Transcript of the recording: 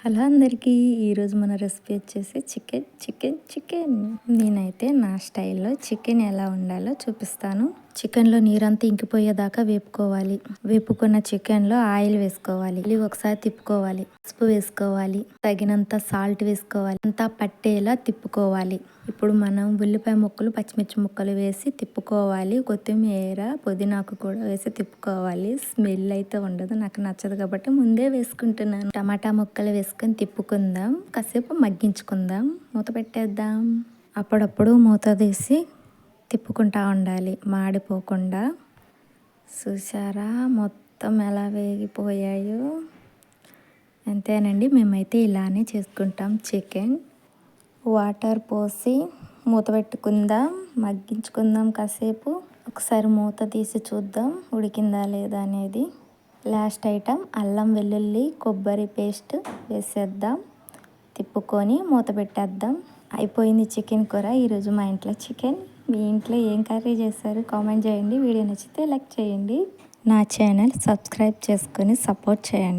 Hello అందరికీ, ఈరోజు మన రెసిపీ వచ్చేసి చికెన్. నేనైతే నా స్టైల్లో చికెన్ ఎలా ఉండాలో చూపిస్తాను. చికెన్లో నీరంతా ఇంకిపోయేదాకా వేపుకోవాలి. వేపుకున్న చికెన్లో ఆయిల్ వేసుకోవాలి, ఒకసారి తిప్పుకోవాలి, పసుపు వేసుకోవాలి, తగినంత సాల్ట్ వేసుకోవాలి, అంతా పట్టేలా తిప్పుకోవాలి. ఇప్పుడు మనం ఉల్లిపాయ ముక్కలు, పచ్చిమిర్చి ముక్కలు వేసి తిప్పుకోవాలి. కొత్తిమీర, పుదీనాకు కూడా వేసి తిప్పుకోవాలి. స్మెల్ అయితే ఉండదు, నాకు నచ్చదు కాబట్టి ముందే వేసుకుంటున్నాను. టమాటా ముక్కలు వేసుకొని తిప్పుకుందాం, కాసేపు మగ్గించుకుందాం. మూత పెట్టేద్దాం. అప్పుడప్పుడు మూత తీసి తిప్పుకుంటా ఉండాలి, మాడిపోకుండా. చూసారా మొత్తం ఎలా వేగిపోయాయో? అంతేనండి, మేమైతే ఇలానే చేసుకుంటాం చికెన్. వాటర్ పోసి మూత పెట్టుకుందాం, మగ్గించుకుందాం కాసేపు. ఒకసారి మూత తీసి చూద్దాం ఉడికిందా లేదా అనేది. లాస్ట్ ఐటమ్ అల్లం వెల్లుల్లి కొబ్బరి పేస్ట్ వేసేద్దాం, తిప్పుకొని మూత పెట్టేద్దాం. అయిపోయింది చికెన్ కూర. ఈరోజు మా ఇంట్లో చికెన్. మీ ఇంట్లో ఏం కర్రీ చేశారు కామెంట్ చేయండి. వీడియో నచ్చితే లైక్ చేయండి. నా ఛానల్ సబ్స్క్రైబ్ చేసుకొని సపోర్ట్ చేయండి.